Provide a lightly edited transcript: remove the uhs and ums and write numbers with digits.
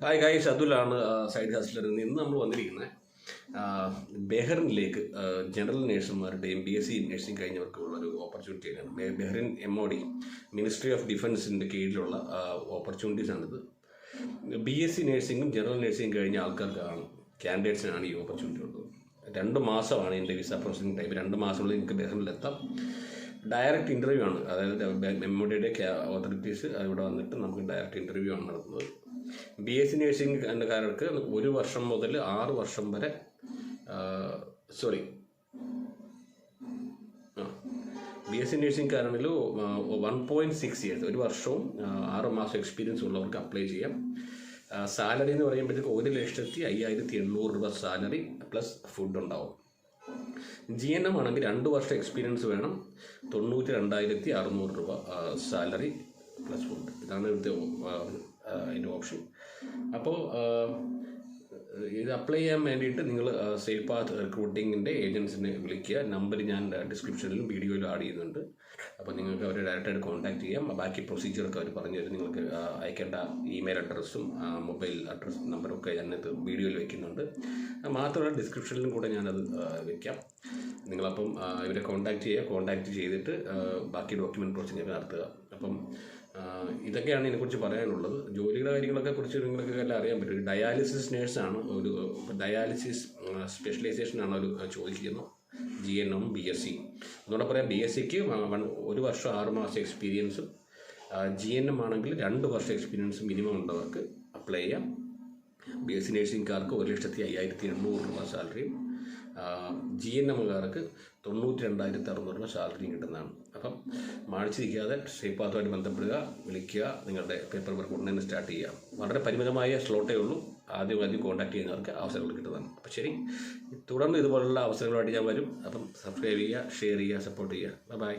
Hi guys, അതുലാണ് side ഹസ്ലറിൽ നിന്ന് നമ്മൾ വന്നിരിക്കുന്നത് ബെഹ്റിനിലേക്ക് ജനറൽ നേഴ്സുമാരുടെയും BSc നേഴ്സിംഗ് കഴിഞ്ഞവർക്കുള്ള ഒരു ഓപ്പർച്യൂണിറ്റിയാണ്. ബെഹ്റിൻ MOD മിനിസ്ട്രി ഓഫ് ഡിഫൻസിൻ്റെ കീഴിലുള്ള ഓപ്പർച്യൂണിറ്റീസാണിത്. BSc നേഴ്സിംഗും ജനറൽ നേഴ്സിംഗും കഴിഞ്ഞ ആൾക്കാർക്കാണ്, കാൻഡിഡേറ്റ്സിനാണ് ഈ ഓപ്പർച്യൂണിറ്റി ഉള്ളത്. 2 മാസമാണ് എൻ്റെ വിസ പ്രോസസ്സിംഗ് ടൈം. 2 മാസമുള്ളിൽ എനിക്ക് ബെഹ്റിനിലെത്താം. ഡയറക്റ്റ് ഇൻ്റർവ്യൂ ആണ്, അതായത് MODയുടെ അതോറിറ്റീസ് ഇവിടെ വന്നിട്ട് നമുക്ക് ഡയറക്റ്റ് ഇൻ്റർവ്യൂ ആണ് നടത്തുന്നത്. BSc നേഴ്സിംഗുകാർക്ക് 1 വർഷം മുതൽ 6 വർഷം വരെ BSc നേഴ്സിംഗുകാരാണെങ്കിൽ 1.6 ഇയേഴ്സ്, 1 വർഷവും 6 മാസം എക്സ്പീരിയൻസ് ഉള്ളവർക്ക് അപ്ലൈ ചെയ്യാം. സാലറി എന്ന് പറയുമ്പോഴത്തേക്ക് 1,58,800 രൂപ സാലറി പ്ലസ് ഫുഡ് ഉണ്ടാവും. GNM ആണെങ്കിൽ 2 വർഷം എക്സ്പീരിയൻസ് വേണം, 92,600 രൂപ സാലറി പ്ലസ് ഫുഡ്. ഇതാണ് ഇവിടുത്തെ അതിൻ്റെ ഓപ്ഷൻ. അപ്പോൾ ഇത് അപ്ലൈ ചെയ്യാൻ വേണ്ടിയിട്ട് നിങ്ങൾ സേഫ് പാത്ത് റിക്രൂട്ടിങ്ങിൻ്റെ ഏജൻസിനെ വിളിക്കുക. നമ്പർ ഞാൻ ഡിസ്ക്രിപ്ഷനിലും വീഡിയോയിലും ആഡ് ചെയ്യുന്നുണ്ട്. അപ്പോൾ നിങ്ങൾക്ക് അവരെ ഡയറക്റ്റായിട്ട് കോൺടാക്ട് ചെയ്യാം. ബാക്കി പ്രൊസീജിയറൊക്കെ അവർ പറഞ്ഞു തരും. നിങ്ങൾക്ക് അയക്കേണ്ട ഇമെയിൽ അഡ്രസ്സും മൊബൈൽ അഡ്രസ്സും നമ്പറൊക്കെ ഞാനത് വീഡിയോയിൽ വയ്ക്കുന്നുണ്ട്. മാത്രമല്ല ഡിസ്ക്രിപ്ഷനിലും കൂടെ ഞാനത് വയ്ക്കാം. നിങ്ങളപ്പം ഇവരെ കോൺടാക്റ്റ് ചെയ്തിട്ട് ബാക്കി ഡോക്യുമെൻറ്റ് പ്രോസസ്സിംഗ് നടത്തുക. അപ്പം ഇതൊക്കെയാണ് ഇതിനെക്കുറിച്ച് പറയാനുള്ളത്. ജോലിയുടെ കാര്യങ്ങളൊക്കെ കുറിച്ച് നിങ്ങൾക്ക് എല്ലാം അറിയാൻ പറ്റും. ഡയാലിസിസ് നേഴ്സാണ്, ഒരു ഡയാലിസിസ് സ്പെഷ്യലൈസേഷനാണ് അവർ ചോദിക്കുന്നത്. GNM BSc എന്നോട് പറയാം. BScക്ക് 1 വർഷം 6 മാസം എക്സ്പീരിയൻസും, GNM ആണെങ്കിൽ 2 വർഷം എക്സ്പീരിയൻസ് മിനിമം ഉള്ളവർക്ക് അപ്ലൈ ചെയ്യാം. BSc നേഴ്സിംഗുകാർക്ക് 1,58,800 രൂപ സാലറിയും, GNMകാർക്ക് 92,600 രൂപ സാലറിയും കിട്ടുന്നതാണ്. അപ്പം മാടിച്ചിരിക്കാതെ സേഫ് പാത്തുമായിട്ട് ബന്ധപ്പെടുക, വിളിക്കുക, നിങ്ങളുടെ പേപ്പർ വർക്ക് ഉടനെ സ്റ്റാർട്ട് ചെയ്യുക. വളരെ പരിമിതമായ സ്ലോട്ടേ ഉള്ളൂ. ആദ്യം കോൺടാക്ട് ചെയ്യുന്നവർക്ക് അവസരങ്ങൾ കിട്ടുന്നതാണ്. അപ്പോൾ ശരി, തുടർന്ന് ഇതുപോലുള്ള അവസരങ്ങളായിട്ട് ഞാൻ വരും. അപ്പം സബ്സ്ക്രൈബ് ചെയ്യുക, ഷെയർ ചെയ്യുക, സപ്പോർട്ട് ചെയ്യുക. ബൈ.